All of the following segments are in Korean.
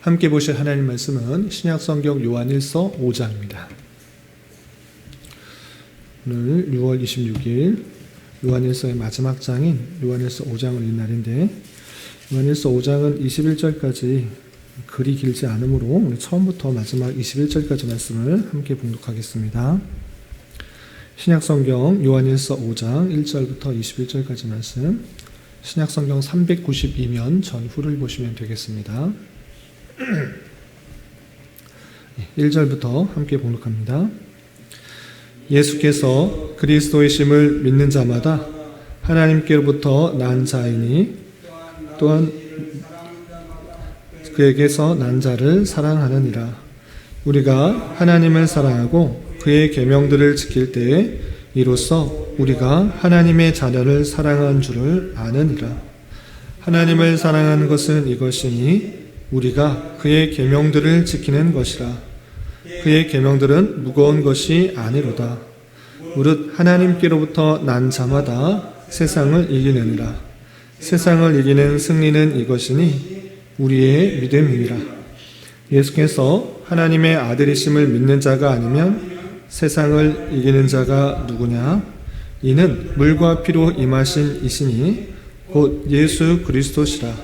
함께 보실 하나님 말씀은 신약성경 요한일서 5장입니다. 오늘 6월 26일 요한일서의 마지막 장인 요한일서 5장을 읽는 날인데, 요한일서 5장은 21절까지 글이 길지 않으므로 오늘 처음부터 마지막 21절까지 말씀을 함께 봉독하겠습니다. 신약성경 요한일서 5장 1절부터 21절까지 말씀, 신약성경 392면 전후를 보시면 되겠습니다. 1절부터 함께 봉독합니다. 예수께서 그리스도이심을 믿는 자마다 하나님께로부터 난 자이니 또한 그에게서 난 자를 사랑하느니라. 우리가 하나님을 사랑하고 그의 계명들을 지킬 때에 이로써 우리가 하나님의 자녀를 사랑한 줄을 아느니라. 하나님을 사랑하는 것은 이것이니 우리가 그의 계명들을 지키는 것이라. 그의 계명들은 무거운 것이 아니로다. 무릇 하나님께로부터 난 자마다 세상을 이기느니라. 세상을 이기는 승리는 이것이니 우리의 믿음이니라. 예수께서 하나님의 아들이심을 믿는 자가 아니면 세상을 이기는 자가 누구냐? 이는 물과 피로 임하신 이시니 곧 예수 그리스도시라.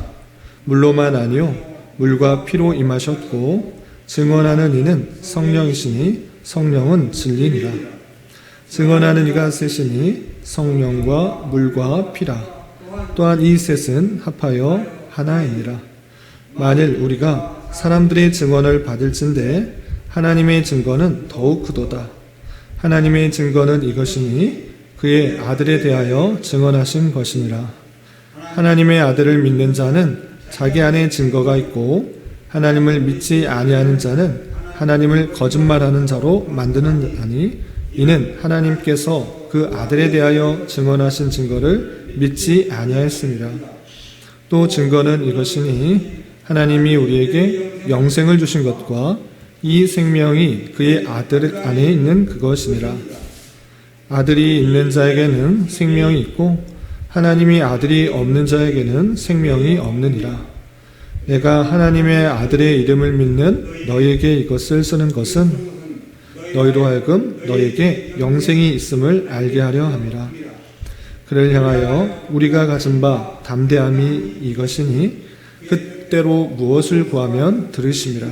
물로만 아니요 물과 피로 임하셨고 증언하는 이는 성령이시니 성령은 진리니라. 증언하는 이가 셋이니 성령과 물과 피라. 또한 이 셋은 합하여 하나이니라. 만일 우리가 사람들의 증언을 받을진대 하나님의 증거는 더욱 크도다. 하나님의 증거는 이것이니 그의 아들에 대하여 증언하신 것이니라. 하나님의 아들을 믿는 자는 자기 안에 증거가 있고 하나님을 믿지 아니하는 자는 하나님을 거짓말하는 자로 만드는 아니, 이는 하나님께서 그 아들에 대하여 증언하신 증거를 믿지 아니하였습니다. 또 증거는 이것이니 하나님이 우리에게 영생을 주신 것과 이 생명이 그의 아들 안에 있는 그것이니라. 아들이 있는 자에게는 생명이 있고 하나님이 아들이 없는 자에게는 생명이 없느니라. 내가 하나님의 아들의 이름을 믿는 너희에게 이것을 쓰는 것은 너희로 하여금 너희에게 영생이 있음을 알게 하려 함이라. 그를 향하여 우리가 가진 바 담대함이 이것이니 그때로 무엇을 구하면 들으심이라.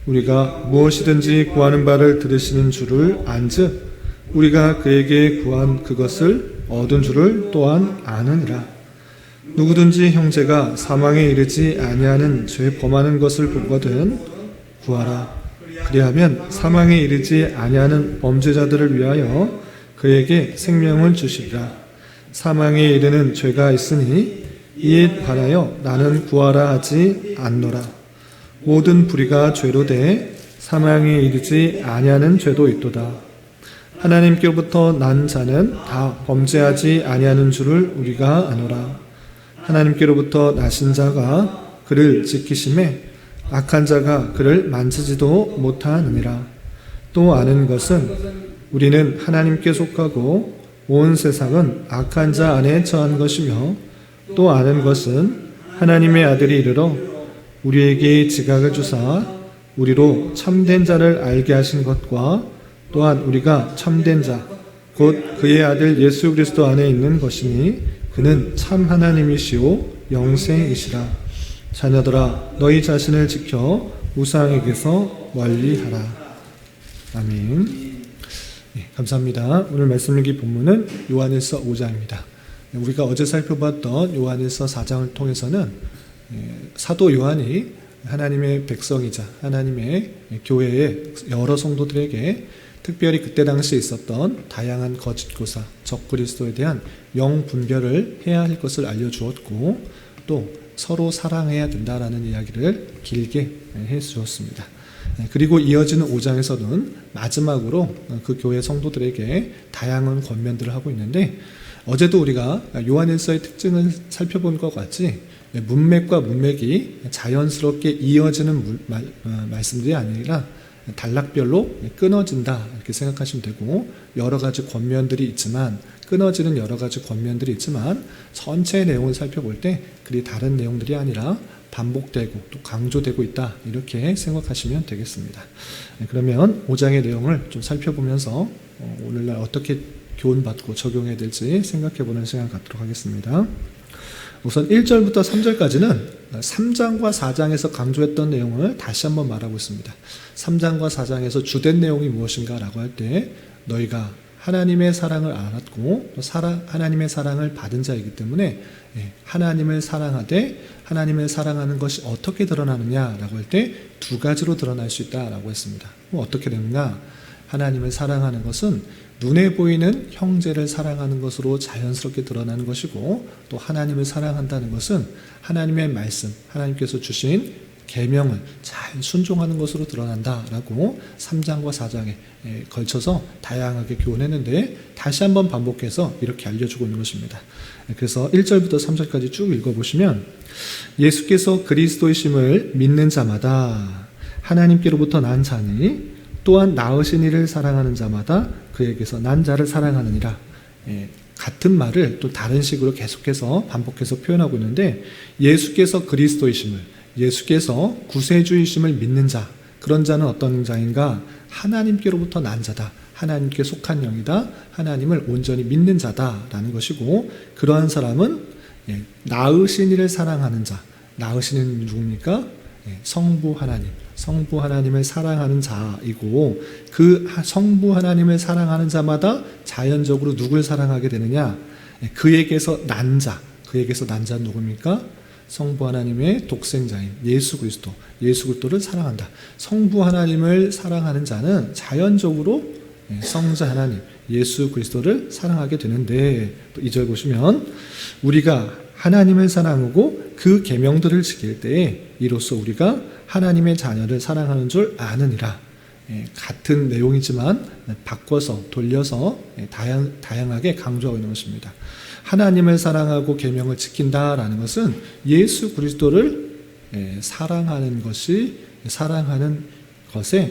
우리가 무엇이든지 구하는 바를 들으시는 줄을 안즉 우리가 그에게 구한 그것을 얻은 줄을 또한 아느니라. 누구든지 형제가 사망에 이르지 아니하는 죄 범하는 것을 보거든 구하라. 그리하면 사망에 이르지 아니하는 범죄자들을 위하여 그에게 생명을 주시리라. 사망에 이르는 죄가 있으니 이에 반하여 나는 구하라 하지 않노라. 모든 불의가 죄로 돼 사망에 이르지 아니하는 죄도 있도다. 하나님께로부터 난 자는 다 범죄하지 아니하는 줄을 우리가 아노라. 하나님께로부터 나신 자가 그를 지키심에 악한 자가 그를 만지지도 못하느니라. 또 아는 것은 우리는 하나님께 속하고 온 세상은 악한 자 안에 처한 것이며, 또 아는 것은 하나님의 아들이 이르러 우리에게 지각을 주사 우리로 참된 자를 알게 하신 것과 또한 우리가 참된 자 곧 그의 아들 예수 그리스도 안에 있는 것이니 그는 참 하나님이시오 영생이시라. 자녀들아 너희 자신을 지켜 우상에게서 멀리하라. 아멘. 네, 감사합니다. 오늘 말씀 읽기 본문은 요한일서 5장입니다. 우리가 어제 살펴봤던 요한일서 4장을 통해서는 사도 요한이 하나님의 백성이자 하나님의 교회의 여러 성도들에게 특별히 그때 당시에 있었던 다양한 거짓 교사, 적그리스도에 대한 영분별을 해야 할 것을 알려주었고, 또 서로 사랑해야 된다라는 이야기를 길게 해주었습니다. 그리고 이어지는 5장에서는 마지막으로 그 교회 성도들에게 다양한 권면들을 하고 있는데, 어제도 우리가 요한일서의 특징을 살펴본 것 같이 문맥과 문맥이 자연스럽게 이어지는 말씀들이 아니라 단락별로 끊어진다 이렇게 생각하시면 되고, 여러 가지 권면들이 있지만 끊어지는 여러 가지 권면들이 있지만 전체 내용을 살펴볼 때 그리 다른 내용들이 아니라 반복되고 또 강조되고 있다, 이렇게 생각하시면 되겠습니다. 그러면 5장의 내용을 좀 살펴보면서 오늘날 어떻게 교훈받고 적용해야 될지 생각해보는 시간 갖도록 하겠습니다. 우선 1절부터 3절까지는 3장과 4장에서 강조했던 내용을 다시 한번 말하고 있습니다. 3장과 4장에서 주된 내용이 무엇인가 라고 할 때, 너희가 하나님의 사랑을 알았고 또 하나님의 사랑을 받은 자이기 때문에 하나님을 사랑하되, 하나님을 사랑하는 것이 어떻게 드러나느냐라고 할 때 두 가지로 드러날 수 있다라고 했습니다. 어떻게 되는가? 하나님을 사랑하는 것은 눈에 보이는 형제를 사랑하는 것으로 자연스럽게 드러나는 것이고, 또 하나님을 사랑한다는 것은 하나님의 말씀, 하나님께서 주신 계명을 잘 순종하는 것으로 드러난다라고 3장과 4장에 걸쳐서 다양하게 교훈했는데, 다시 한번 반복해서 이렇게 알려주고 있는 것입니다. 그래서 1절부터 3절까지 쭉 읽어보시면, 예수께서 그리스도이심을 믿는 자마다 하나님께로부터 난 자니 또한 낳으신 이를 사랑하는 자마다 그에게서 난 자를 사랑하느니라. 같은 말을 또 다른 식으로 계속해서 반복해서 표현하고 있는데, 예수께서 그리스도이심을, 예수께서 구세주이심을 믿는 자, 그런 자는 어떤 자인가? 하나님께로부터 난 자다, 하나님께 속한 영이다, 하나님을 온전히 믿는 자다라는 것이고, 그러한 사람은 낳으신 이를 사랑하는 자, 낳으신 이는 누굽니까? 성부 하나님, 성부 하나님을 사랑하는 자이고, 그 성부 하나님을 사랑하는 자마다 자연적으로 누굴 사랑하게 되느냐? 그에게서 난 자, 그에게서 난 자는 누굽니까? 성부 하나님의 독생자인 예수 그리스도, 예수 그리스도를 사랑한다. 성부 하나님을 사랑하는 자는 자연적으로 성자 하나님, 예수 그리스도를 사랑하게 되는데, 또 2절 보시면, 우리가 하나님을 사랑하고 그 계명들을 지킬 때에 이로써 우리가 하나님의 자녀를 사랑하는 줄 아느니라. 같은 내용이지만 바꿔서 돌려서 다양하게 강조하고 있는 것입니다. 하나님을 사랑하고 계명을 지킨다라는 것은 예수 그리스도를 사랑하는 것의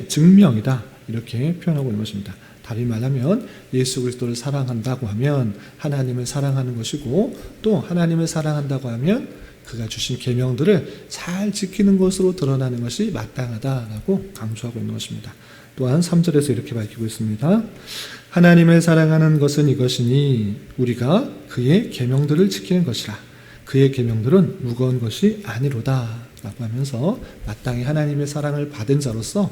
증명이다, 이렇게 표현하고 있는 것입니다. 다시 말하면 예수 그리스도를 사랑한다고 하면 하나님을 사랑하는 것이고, 또 하나님을 사랑한다고 하면 그가 주신 계명들을 잘 지키는 것으로 드러나는 것이 마땅하다라고 강조하고 있는 것입니다. 또한 3절에서 이렇게 밝히고 있습니다. 하나님을 사랑하는 것은 이것이니 우리가 그의 계명들을 지키는 것이라. 그의 계명들은 무거운 것이 아니로다 라고 하면서, 마땅히 하나님의 사랑을 받은 자로서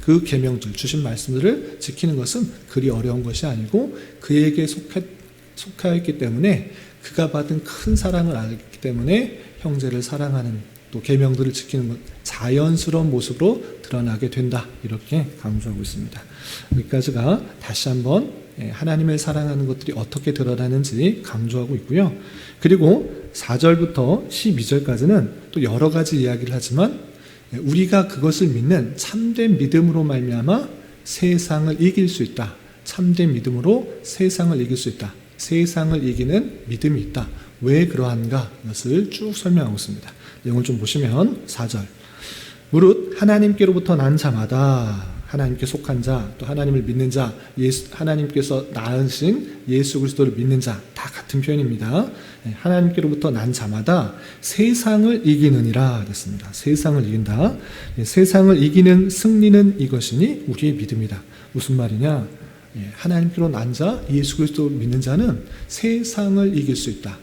그 계명들, 주신 말씀들을 지키는 것은 그리 어려운 것이 아니고, 그에게 속하였기 때문에, 그가 받은 큰 사랑을 알기 때문에 형제를 사랑하는, 또 계명들을 지키는 것, 자연스러운 모습으로 드러나게 된다, 이렇게 강조하고 있습니다. 여기까지가 다시 한번 하나님을 사랑하는 것들이 어떻게 드러나는지 강조하고 있고요. 그리고 4절부터 12절까지는 또 여러 가지 이야기를 하지만, 우리가 그것을 믿는 참된 믿음으로 말미암아 세상을 이길 수 있다. 참된 믿음으로 세상을 이길 수 있다. 세상을 이기는 믿음이 있다. 왜 그러한가? 이것을 쭉 설명하고 있습니다. 내용을 좀 보시면 4절. 무릇 하나님께로부터 난 자마다, 하나님께 속한 자, 또 하나님을 믿는 자, 하나님께서 낳으신 예수 그리스도를 믿는 자, 다 같은 표현입니다. 하나님께로부터 난 자마다 세상을 이기느니라 됐습니다. 세상을 이긴다. 세상을 이기는 승리는 이것이니 우리의 믿음이다. 무슨 말이냐? 하나님께로 난 자, 예수 그리스도를 믿는 자는 세상을 이길 수 있다.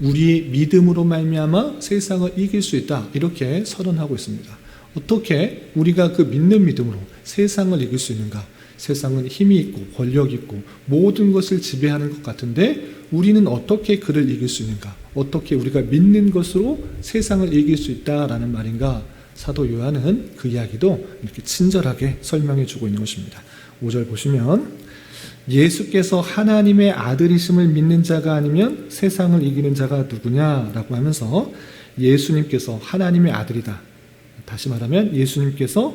우리의 믿음으로 말미암아 세상을 이길 수 있다. 이렇게 선언하고 있습니다. 어떻게 우리가 그 믿는 믿음으로 세상을 이길 수 있는가? 세상은 힘이 있고 권력이 있고 모든 것을 지배하는 것 같은데, 우리는 어떻게 그를 이길 수 있는가? 어떻게 우리가 믿는 것으로 세상을 이길 수 있다라는 말인가? 사도 요한은 그 이야기도 이렇게 친절하게 설명해 주고 있는 것입니다. 5절 보시면, 예수께서 하나님의 아들이심을 믿는 자가 아니면 세상을 이기는 자가 누구냐라고 하면서, 예수님께서 하나님의 아들이다. 다시 말하면 예수님께서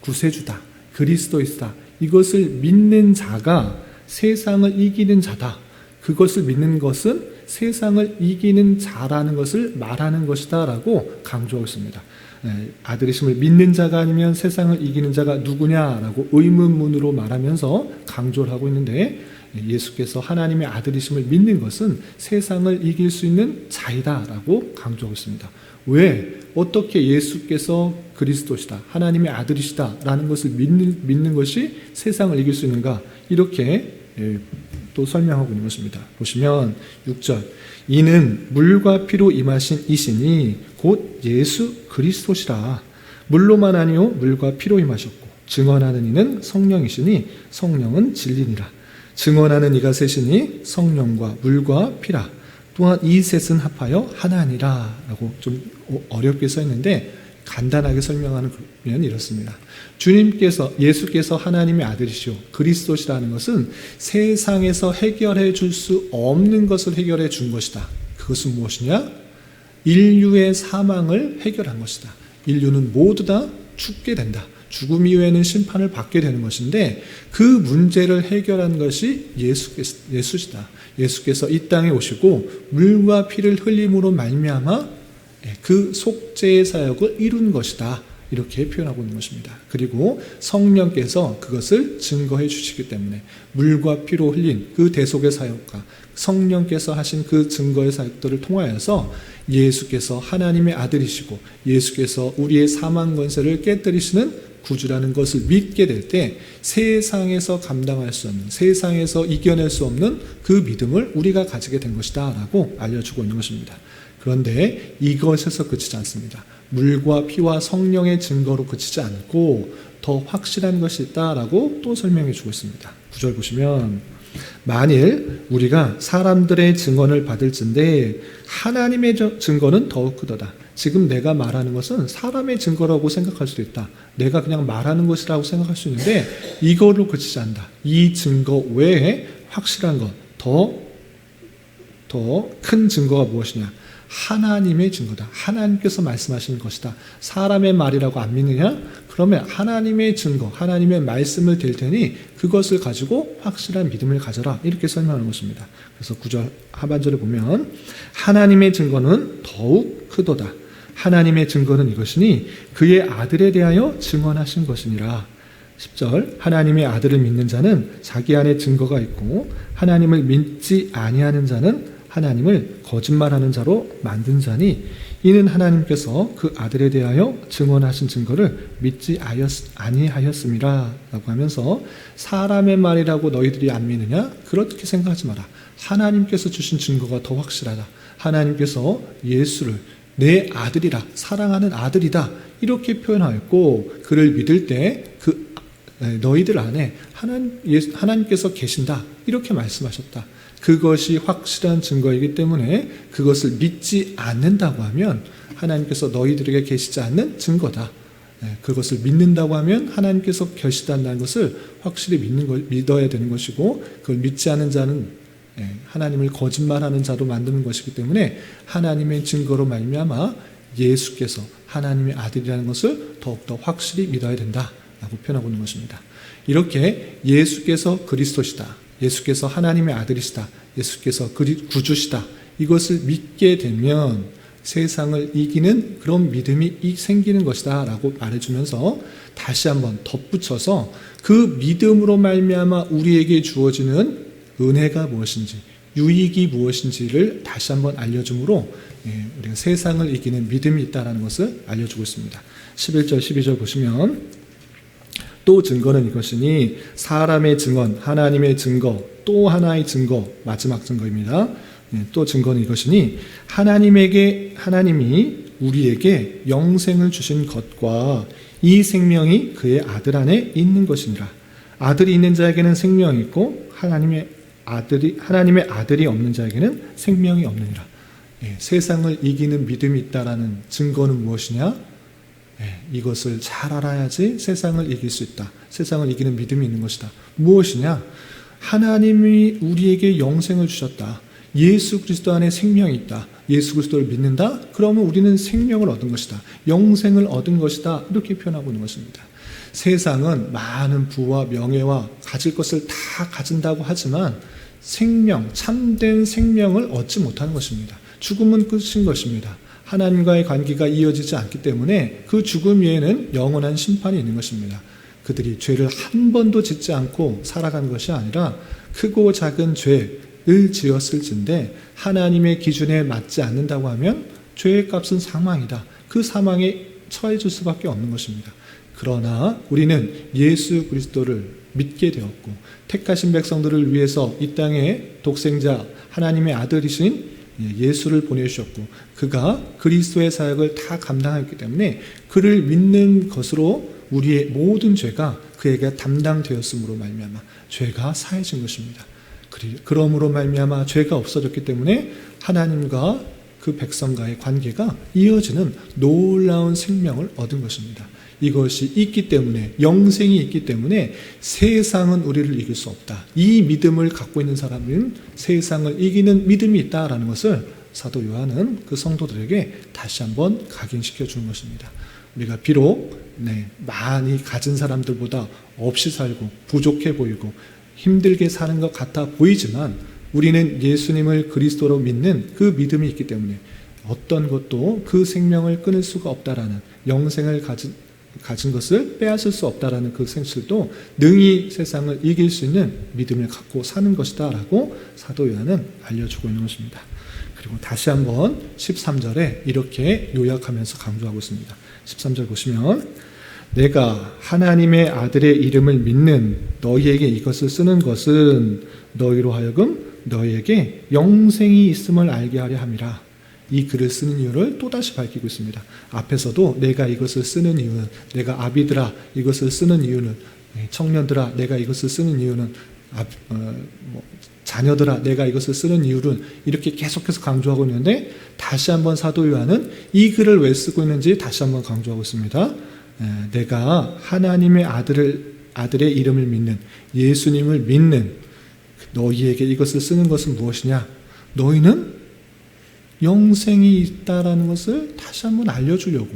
구세주다, 그리스도이시다, 이것을 믿는 자가 세상을 이기는 자다. 그것을 믿는 것은 세상을 이기는 자라는 것을 말하는 것이다 라고 강조하고 있습니다. 아들이심을 믿는 자가 아니면 세상을 이기는 자가 누구냐라고 의문문으로 말하면서 강조를 하고 있는데, 예수께서 하나님의 아들이심을 믿는 것은 세상을 이길 수 있는 자이다라고 강조하고 있습니다. 왜? 어떻게 예수께서 그리스도시다, 하나님의 아들이시다라는 것을 믿는 것이 세상을 이길 수 있는가? 이렇게 또 설명하고 있는 것입니다. 보시면 6절, 이는 물과 피로 임하신 이신이 곧 예수 그리스도시라. 물로만 아니요 물과 피로 임하셨고 증언하는 이는 성령이시니 성령은 진리니라. 증언하는 이가 셋이니 성령과 물과 피라. 또한 이 셋은 합하여 하나니라 라고 좀 어렵게 써 있는데 간단하게 설명하는 면이 이렇습니다. 예수께서 하나님의 아들이시오 그리스도시라는 것은 세상에서 해결해 줄 수 없는 것을 해결해 준 것이다. 그것은 무엇이냐? 인류의 사망을 해결한 것이다. 인류는 모두 다 죽게 된다. 죽음 이후에는 심판을 받게 되는 것인데 그 문제를 해결한 것이 예수시다. 예수께서 이 땅에 오시고 물과 피를 흘림으로 말미암아 그 속죄의 사역을 이룬 것이다. 이렇게 표현하고 있는 것입니다. 그리고 성령께서 그것을 증거해 주시기 때문에 물과 피로 흘린 그 대속의 사역과 성령께서 하신 그 증거의 사역들을 통하여서 예수께서 하나님의 아들이시고 예수께서 우리의 사망 권세를 깨뜨리시는 구주라는 것을 믿게 될 때 세상에서 감당할 수 없는, 세상에서 이겨낼 수 없는 그 믿음을 우리가 가지게 된 것이다 라고 알려주고 있는 것입니다. 그런데 이것에서 그치지 않습니다. 물과 피와 성령의 증거로 그치지 않고 더 확실한 것이 있다라고 또 설명해 주고 있습니다. 9절 보시면 만일 우리가 사람들의 증언을 받을진대 하나님의 증거는 더욱 크도다. 지금 내가 말하는 것은 사람의 증거라고 생각할 수도 있다. 내가 그냥 말하는 것이라고 생각할 수 있는데 이걸로 그치지 않는다. 이 증거 외에 확실한 것, 더 큰 증거가 무엇이냐? 하나님의 증거다. 하나님께서 말씀하시는 것이다. 사람의 말이라고 안 믿느냐? 그러면 하나님의 증거, 하나님의 말씀을 댈 테니 그것을 가지고 확실한 믿음을 가져라. 이렇게 설명하는 것입니다. 그래서 9절 하반절에 보면 하나님의 증거는 더욱 크도다. 하나님의 증거는 이것이니 그의 아들에 대하여 증언하신 것이니라. 10절 하나님의 아들을 믿는 자는 자기 안에 증거가 있고 하나님을 믿지 아니하는 자는 하나님을 거짓말하는 자로 만든 자니 이는 하나님께서 그 아들에 대하여 증언하신 증거를 믿지 아니하였음이라 라고 하면서 사람의 말이라고 너희들이 안 믿느냐? 그렇게 생각하지 마라. 하나님께서 주신 증거가 더 확실하다. 하나님께서 예수를 내 아들이라, 사랑하는 아들이다 이렇게 표현하였고 그를 믿을 때 그 너희들 안에 하나님께서 계신다 이렇게 말씀하셨다. 그것이 확실한 증거이기 때문에 그것을 믿지 않는다고 하면 하나님께서 너희들에게 계시지 않는 증거다. 그것을 믿는다고 하면 하나님께서 계시다는 것을 확실히 믿어야 되는 것이고 그걸 믿지 않는 자는 하나님을 거짓말하는 자로 만드는 것이기 때문에 하나님의 증거로 말미암아 예수께서 하나님의 아들이라는 것을 더욱더 확실히 믿어야 된다라고 표현하고 있는 것입니다. 이렇게 예수께서 그리스도시다. 예수께서 하나님의 아들이시다. 예수께서 구주시다. 이것을 믿게 되면 세상을 이기는 그런 믿음이 생기는 것이다 라고 말해주면서 다시 한번 덧붙여서 그 믿음으로 말미암아 우리에게 주어지는 은혜가 무엇인지 유익이 무엇인지를 다시 한번 알려주므로 우리가 세상을 이기는 믿음이 있다는 것을 알려주고 있습니다. 11절 12절 보시면 또 증거는 이것이니 사람의 증언, 하나님의 증거, 또 하나의 증거, 마지막 증거입니다. 또 증거는 이것이니 하나님이 우리에게 영생을 주신 것과 이 생명이 그의 아들 안에 있는 것이니라. 아들이 있는 자에게는 생명이 있고 하나님의 아들이 없는 자에게는 생명이 없느니라. 세상을 이기는 믿음이 있다라는 증거는 무엇이냐? 이것을 잘 알아야지 세상을 이길 수 있다. 세상을 이기는 믿음이 있는 것이다. 무엇이냐? 하나님이 우리에게 영생을 주셨다. 예수 그리스도 안에 생명이 있다. 예수 그리스도를 믿는다? 그러면 우리는 생명을 얻은 것이다. 영생을 얻은 것이다. 이렇게 표현하고 있는 것입니다. 세상은 많은 부와 명예와 가질 것을 다 가진다고 하지만 참된 생명을 얻지 못하는 것입니다. 죽음은 끝인 것입니다. 하나님과의 관계가 이어지지 않기 때문에 그 죽음 위에는 영원한 심판이 있는 것입니다. 그들이 죄를 한 번도 짓지 않고 살아간 것이 아니라 크고 작은 죄를 지었을진데 하나님의 기준에 맞지 않는다고 하면 죄의 값은 사망이다. 그 사망에 처해질 수밖에 없는 것입니다. 그러나 우리는 예수 그리스도를 믿게 되었고 택하신 백성들을 위해서 이 땅에 독생자 하나님의 아들이신 예수를 보내주셨고 그가 그리스도의 사역을 다 감당했기 때문에 그를 믿는 것으로 우리의 모든 죄가 그에게 담당되었으므로 말미암아 죄가 사해진 것입니다. 그러므로 말미암아 죄가 없어졌기 때문에 하나님과 그 백성과의 관계가 이어지는 놀라운 생명을 얻은 것입니다. 이것이 있기 때문에 영생이 있기 때문에 세상은 우리를 이길 수 없다. 이 믿음을 갖고 있는 사람은 세상을 이기는 믿음이 있다라는 것을 사도 요한은 그 성도들에게 다시 한번 각인시켜 주는 것입니다. 우리가 비록 많이 가진 사람들보다 없이 살고 부족해 보이고 힘들게 사는 것 같아 보이지만 우리는 예수님을 그리스도로 믿는 그 믿음이 있기 때문에 어떤 것도 그 생명을 끊을 수가 없다라는 영생을 가진 것을 빼앗을 수 없다라는 그 생실도 능히 세상을 이길 수 있는 믿음을 갖고 사는 것이다 라고 사도 요한은 알려주고 있는 것입니다. 그리고 다시 한번 13절에 이렇게 요약하면서 강조하고 있습니다. 13절 보시면 내가 하나님의 아들의 이름을 믿는 너희에게 이것을 쓰는 것은 너희로 하여금 너희에게 영생이 있음을 알게 하려 함이라. 이 글을 쓰는 이유를 또다시 밝히고 있습니다. 앞에서도 내가 이것을 쓰는 이유는 내가 아비들아 이것을 쓰는 이유는 청년들아 내가 이것을 쓰는 이유는 자녀들아 내가 이것을 쓰는 이유는 이렇게 계속해서 강조하고 있는데 다시 한번 사도 요한은 이 글을 왜 쓰고 있는지 다시 한번 강조하고 있습니다. 내가 하나님의 아들의 이름을 믿는 예수님을 믿는 너희에게 이것을 쓰는 것은 무엇이냐? 너희는 영생이 있다라는 것을 다시 한번 알려주려고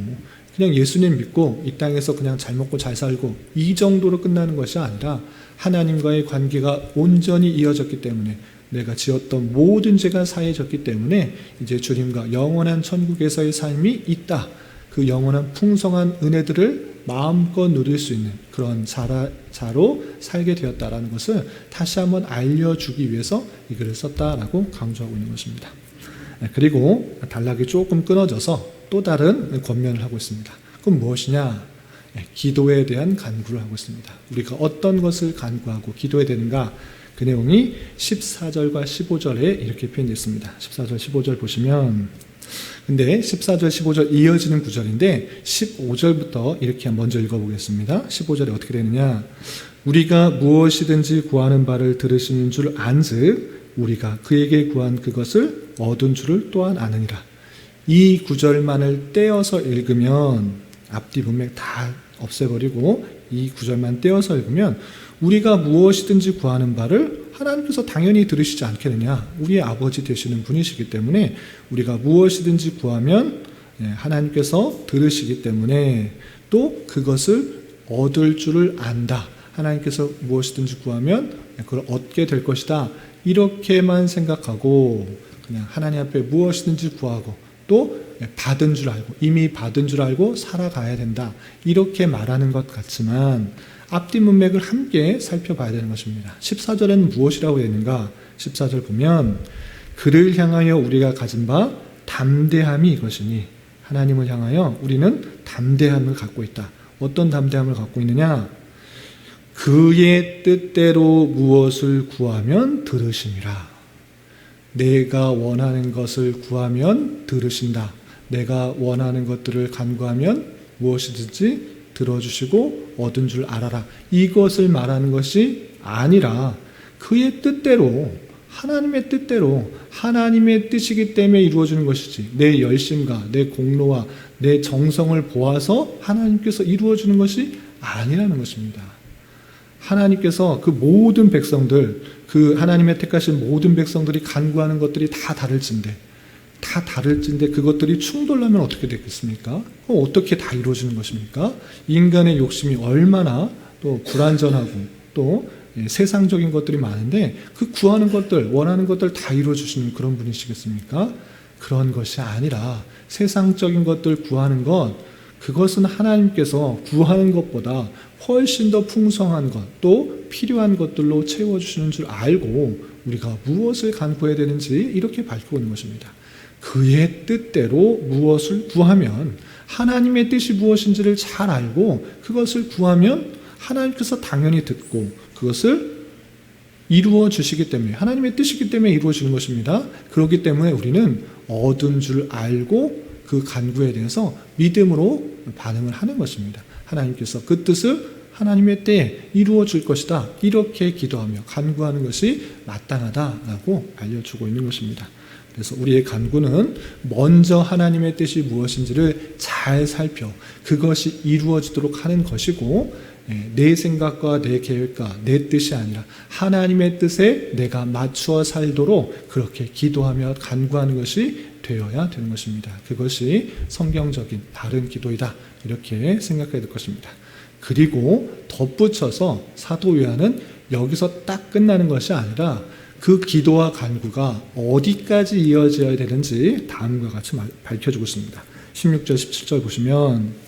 그냥 예수님 믿고 이 땅에서 그냥 잘 먹고 잘 살고 이 정도로 끝나는 것이 아니라 하나님과의 관계가 온전히 이어졌기 때문에 내가 지었던 모든 죄가 사해졌기 때문에 이제 주님과 영원한 천국에서의 삶이 있다. 그 영원한 풍성한 은혜들을 마음껏 누릴 수 있는 그런 자로 살게 되었다라는 것을 다시 한번 알려주기 위해서 이 글을 썼다라고 강조하고 있는 것입니다. 그리고 단락이 조금 끊어져서 또 다른 권면을 하고 있습니다. 그럼 무엇이냐? 기도에 대한 간구를 하고 있습니다. 우리가 어떤 것을 간구하고 기도해야 되는가? 그 내용이 14절과 15절에 이렇게 표현되어 있습니다. 14절, 15절 보시면 근데 14절, 15절 이어지는 구절인데 15절부터 이렇게 먼저 읽어보겠습니다. 15절에 어떻게 되느냐? 우리가 무엇이든지 구하는 바를 들으시는 줄 안즉 우리가 그에게 구한 그것을 얻은 줄을 또한 아느니라. 이 구절만을 떼어서 읽으면 앞뒤 문맥 다 없애버리고 이 구절만 떼어서 읽으면 우리가 무엇이든지 구하는 바를 하나님께서 당연히 들으시지 않겠느냐. 우리의 아버지 되시는 분이시기 때문에 우리가 무엇이든지 구하면 하나님께서 들으시기 때문에 또 그것을 얻을 줄을 안다. 하나님께서 무엇이든지 구하면 그걸 얻게 될 것이다. 이렇게만 생각하고 그냥 하나님 앞에 무엇이든지 구하고 또 받은 줄 알고 이미 받은 줄 알고 살아가야 된다. 이렇게 말하는 것 같지만 앞뒤 문맥을 함께 살펴봐야 되는 것입니다. 14절에는 무엇이라고 되어 있는가? 14절 보면 그를 향하여 우리가 가진 바 담대함이 이것이니 하나님을 향하여 우리는 담대함을 갖고 있다. 어떤 담대함을 갖고 있느냐? 그의 뜻대로 무엇을 구하면 들으심이라. 내가 원하는 것을 구하면 들으신다. 내가 원하는 것들을 간구하면 무엇이든지 들어주시고 얻은 줄 알아라. 이것을 말하는 것이 아니라 그의 뜻대로 하나님의 뜻대로 하나님의 뜻이기 때문에 이루어지는 것이지 내 열심과 내 공로와 내 정성을 보아서 하나님께서 이루어지는 것이 아니라는 것입니다. 하나님께서 그 모든 백성들, 그 하나님의 택하신 모든 백성들이 간구하는 것들이 다 다를진데 그것들이 충돌하면 어떻게 되겠습니까? 그럼 어떻게 다 이루어지는 것입니까? 인간의 욕심이 얼마나 또 불완전하고 또 세상적인 것들이 많은데 그 구하는 것들, 원하는 것들 다 이루어주시는 그런 분이시겠습니까? 그런 것이 아니라 세상적인 것들 구하는 것, 그것은 하나님께서 구하는 것보다 훨씬 더 풍성한 것, 또 필요한 것들로 채워주시는 줄 알고 우리가 무엇을 간구해야 되는지 이렇게 밝히고 있는 것입니다. 그의 뜻대로 무엇을 구하면, 하나님의 뜻이 무엇인지를 잘 알고 그것을 구하면 하나님께서 당연히 듣고 그것을 이루어 주시기 때문에, 하나님의 뜻이기 때문에 이루어지는 것입니다. 그렇기 때문에 우리는 얻은 줄 알고 그 간구에 대해서 믿음으로 반응을 하는 것입니다. 하나님께서 그 뜻을 하나님의 때에 이루어 줄 것이다, 이렇게 기도하며 간구하는 것이 마땅하다라고 알려주고 있는 것입니다. 그래서 우리의 간구는 먼저 하나님의 뜻이 무엇인지를 잘 살펴 그것이 이루어지도록 하는 것이고, 내 생각과 내 계획과 내 뜻이 아니라 하나님의 뜻에 내가 맞추어 살도록 그렇게 기도하며 간구하는 것이 되어야 되는 것입니다. 그것이 성경적인 바른 기도이다, 이렇게 생각해야 될 것입니다. 그리고 덧붙여서 사도 요한은 여기서 딱 끝나는 것이 아니라 그 기도와 간구가 어디까지 이어져야 되는지 다음과 같이 밝혀주고 있습니다. 16절, 17절 보시면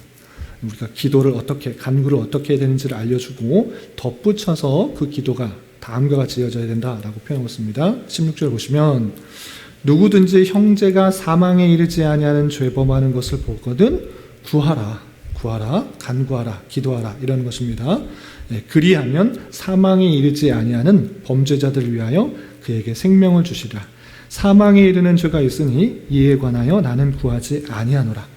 우리가 기도를 어떻게, 간구를 어떻게 해야 되는지를 알려주고 덧붙여서 그 기도가 다음과 같이 이어져야 된다라고 표현하고 있습니다. 16절 보시면 누구든지 형제가 사망에 이르지 아니하는 죄 범하는 것을 보거든 구하라, 간구하라, 기도하라, 이런 것입니다. 그리하면 사망에 이르지 아니하는 범죄자들을 위하여 그에게 생명을 주시라. 사망에 이르는 죄가 있으니 이에 관하여 나는 구하지 아니하노라.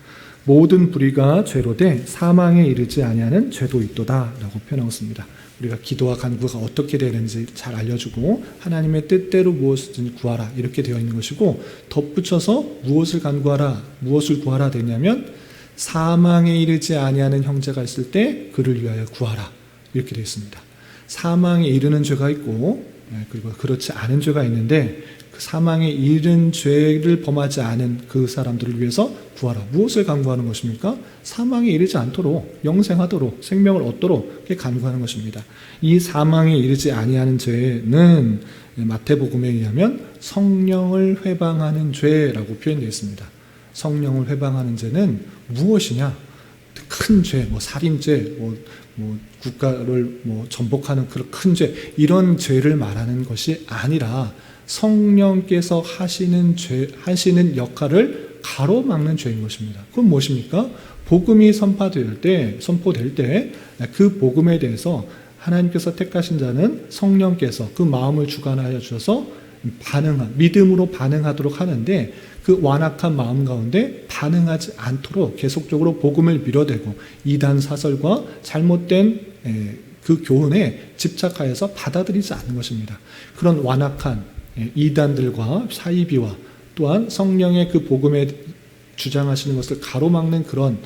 모든 불의가 죄로 돼 사망에 이르지 아니하는 죄도 있도다 라고 표현하고 있습니다. 우리가 기도와 간구가 어떻게 되는지 잘 알려주고 하나님의 뜻대로 무엇이든 구하라, 이렇게 되어 있는 것이고, 덧붙여서 무엇을 간구하라, 무엇을 구하라 되냐면 사망에 이르지 아니하는 형제가 있을 때 그를 위하여 구하라, 이렇게 되어 있습니다. 사망에 이르는 죄가 있고 그리고 그렇지 않은 죄가 있는데, 그 사망에 이른 죄를 범하지 않은 그 사람들을 위해서 구하라. 무엇을 간구하는 것입니까? 사망에 이르지 않도록, 영생하도록, 생명을 얻도록 이렇게 간구하는 것입니다. 이 사망에 이르지 아니하는 죄는 마태복음에 의하면 성령을 회방하는 죄라고 표현되어 있습니다. 성령을 회방하는 죄는 무엇이냐? 큰 죄, 살인죄, 국가를 전복하는 그런 큰 죄, 이런 죄를 말하는 것이 아니라 성령께서 하시는 역할을 가로막는 죄인 것입니다. 그건 무엇입니까? 복음이 선포될 때 그 복음에 대해서 하나님께서 택하신 자는 성령께서 그 마음을 주관하여 주셔서 믿음으로 반응하도록 하는데, 그 완악한 마음 가운데 반응하지 않도록 계속적으로 복음을 밀어대고 이단 사설과 잘못된 그 교훈에 집착하여서 받아들이지 않는 것입니다. 그런 완악한 이단들과 사이비와 또한 성령의 그 복음에 주장하시는 것을 가로막는 그런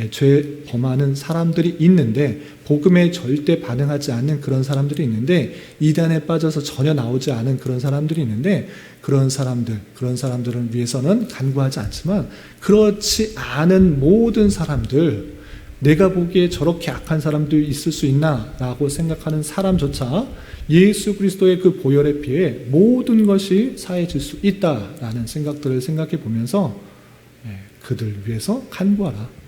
죄 범하는 사람들이 있는데, 복음에 절대 반응하지 않는 그런 사람들이 있는데, 이단에 빠져서 전혀 나오지 않은 그런 사람들이 있는데, 그런 사람들을 위해서는 간구하지 않지만, 그렇지 않은 모든 사람들, 내가 보기에 저렇게 악한 사람도 있을 수 있나 라고 생각하는 사람조차 예수 그리스도의 그 보혈의 피에 모든 것이 사해질 수 있다라는 생각들을 생각해 보면서 그들 위해서 간구하라.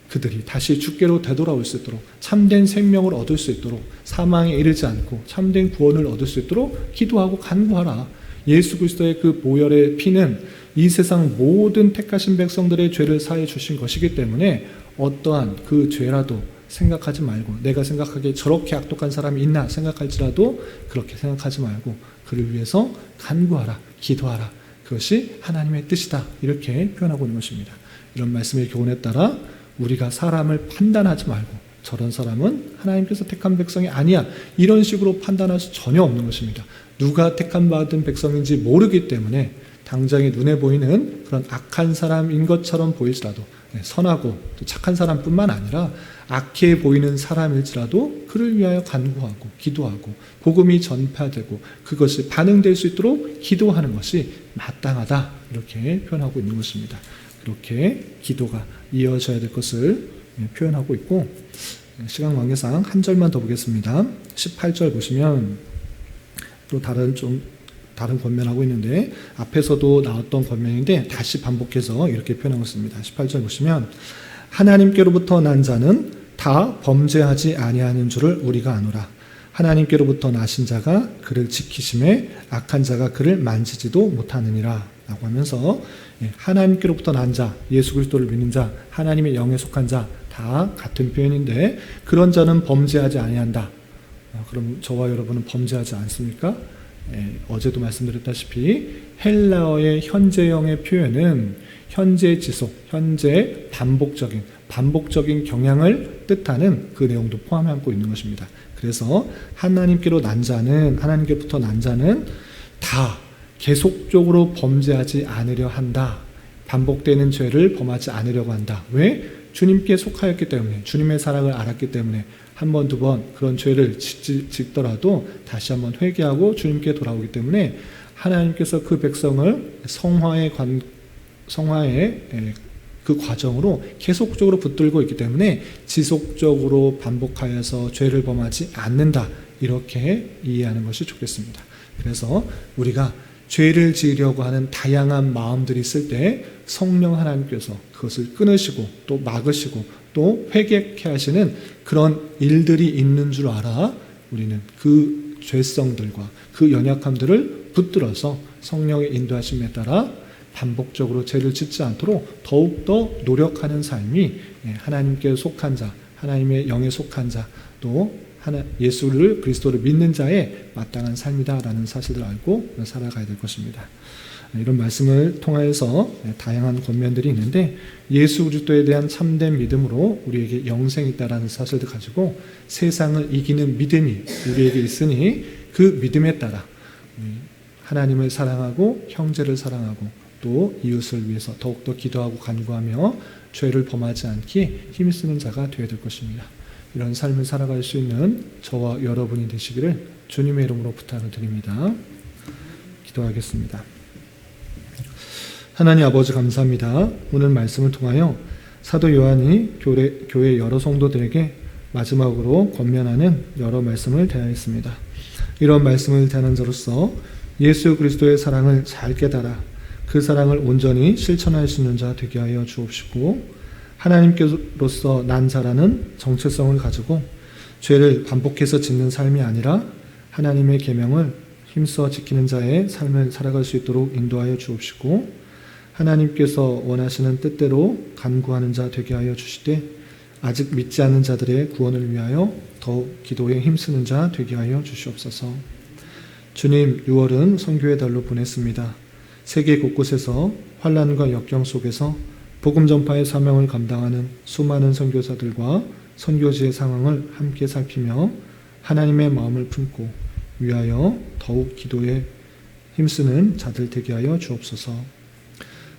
그들이 다시 주께로 되돌아올 수 있도록, 참된 생명을 얻을 수 있도록, 사망에 이르지 않고 참된 구원을 얻을 수 있도록 기도하고 간구하라. 예수 그리스도의 그 보혈의 피는 이 세상 모든 택하신 백성들의 죄를 사해 주신 것이기 때문에 어떠한 그 죄라도 생각하지 말고, 내가 생각하기에 저렇게 악독한 사람이 있나 생각할지라도 그렇게 생각하지 말고 그를 위해서 간구하라, 기도하라. 그것이 하나님의 뜻이다, 이렇게 표현하고 있는 것입니다. 이런 말씀의 교훈에 따라 우리가 사람을 판단하지 말고, 저런 사람은 하나님께서 택한 백성이 아니야, 이런 식으로 판단할 수 전혀 없는 것입니다. 누가 택함 받은 백성인지 모르기 때문에 당장에 눈에 보이는 그런 악한 사람인 것처럼 보일지라도, 선하고 착한 사람뿐만 아니라 악해 보이는 사람일지라도 그를 위하여 간구하고 기도하고 복음이 전파되고 그것이 반응될 수 있도록 기도하는 것이 마땅하다, 이렇게 표현하고 있는 것입니다. 그렇게 기도가 이어져야 될 것을 표현하고 있고, 시간 관계상 한 절만 더 보겠습니다. 18절 보시면 또 다른 권면하고 있는데, 앞에서도 나왔던 권면인데 다시 반복해서 이렇게 표현하고 있습니다. 18절 보시면 하나님께로부터 난 자는 다 범죄하지 아니하는 줄을 우리가 아노라. 하나님께로부터 나신 자가 그를 지키심에 악한 자가 그를 만지지도 못하느니라 라고 하면서 하나님께로부터 난 자, 예수 그리스도를 믿는 자, 하나님의 영에 속한 자 다 같은 표현인데 그런 자는 범죄하지 아니한다. 그럼 저와 여러분은 범죄하지 않습니까? 어제도 말씀드렸다시피 헬라어의 현재형의 표현은 현재 지속, 현재 반복적인 경향을 뜻하는 그 내용도 포함하고 있는 것입니다. 그래서 하나님께로부터 난 자는 다 계속적으로 범죄하지 않으려 한다. 반복되는 죄를 범하지 않으려고 한다. 왜? 주님께 속하였기 때문에, 주님의 사랑을 알았기 때문에 한 번, 두 번 그런 죄를 짓더라도 다시 한번 회개하고 주님께 돌아오기 때문에 하나님께서 그 백성을 성화의 그 과정으로 계속적으로 붙들고 있기 때문에 지속적으로 반복하여서 죄를 범하지 않는다. 이렇게 이해하는 것이 좋겠습니다. 그래서 우리가 죄를 지으려고 하는 다양한 마음들이 있을 때 성령 하나님께서 그것을 끊으시고 또 막으시고 또 회개케 하시는 그런 일들이 있는 줄 알아 우리는 그 죄성들과 그 연약함들을 붙들어서 성령의 인도하심에 따라 반복적으로 죄를 짓지 않도록 더욱더 노력하는 삶이 하나님께 속한 자, 하나님의 영에 속한 자, 또 예수를 그리스도를 믿는 자의 마땅한 삶이다라는 사실을 알고 살아가야 될 것입니다. 이런 말씀을 통하여서 다양한 권면들이 있는데 예수 그리스도에 대한 참된 믿음으로 우리에게 영생이 있다라는 사실을 가지고 세상을 이기는 믿음이 우리에게 있으니 그 믿음에 따라 하나님을 사랑하고 형제를 사랑하고 또 이웃을 위해서 더욱더 기도하고 간구하며 죄를 범하지 않기에 힘쓰는 자가 되어야 될 것입니다. 이런 삶을 살아갈 수 있는 저와 여러분이 되시기를 주님의 이름으로 부탁을 드립니다. 기도하겠습니다. 하나님 아버지 감사합니다. 오늘 말씀을 통하여 사도 요한이 교회 여러 성도들에게 마지막으로 권면하는 여러 말씀을 대하였습니다. 이런 말씀을 대하는 자로서 예수 그리스도의 사랑을 잘 깨달아 그 사랑을 온전히 실천할 수 있는 자 되게 하여 주옵시고 하나님께로서 난 자라는 정체성을 가지고 죄를 반복해서 짓는 삶이 아니라 하나님의 계명을 힘써 지키는 자의 삶을 살아갈 수 있도록 인도하여 주옵시고 하나님께서 원하시는 뜻대로 간구하는 자 되게 하여 주시되 아직 믿지 않는 자들의 구원을 위하여 더욱 기도에 힘쓰는 자 되게 하여 주시옵소서. 주님, 6월은 선교의 달로 보냈습니다. 세계 곳곳에서 환난과 역경 속에서 복음 전파의 사명을 감당하는 수많은 선교사들과 선교지의 상황을 함께 살피며 하나님의 마음을 품고 위하여 더욱 기도에 힘쓰는 자들 되게 하여 주옵소서.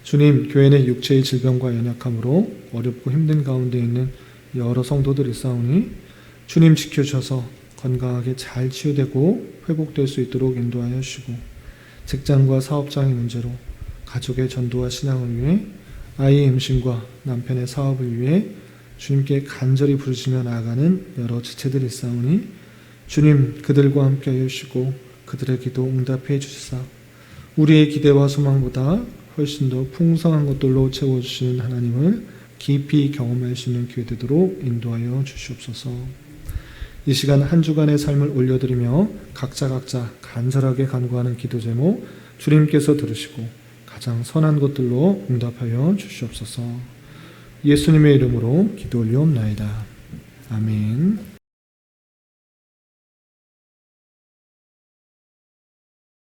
주님, 교회는 육체의 질병과 연약함으로 어렵고 힘든 가운데 있는 여러 성도들이 있사오니 주님 지켜주셔서 건강하게 잘 치유되고 회복될 수 있도록 인도하여 주시고 직장과 사업장의 문제로 가족의 전도와 신앙을 위해 아이의 임신과 남편의 사업을 위해 주님께 간절히 부르시며 나아가는 여러 지체들이 있사오니 주님 그들과 함께 하여 주시고 그들의 기도 응답해 주시사 우리의 기대와 소망보다 훨씬 더 풍성한 것들로 채워주시는 하나님을 깊이 경험할 수 있는 기회 되도록 인도하여 주시옵소서. 이 시간 한 주간의 삶을 올려드리며 각자 간절하게 간구하는 기도 제목 주님께서 들으시고 가장 선한 것들로 응답하여 주시옵소서. 예수님의 이름으로 기도 올리옵나이다. 아멘.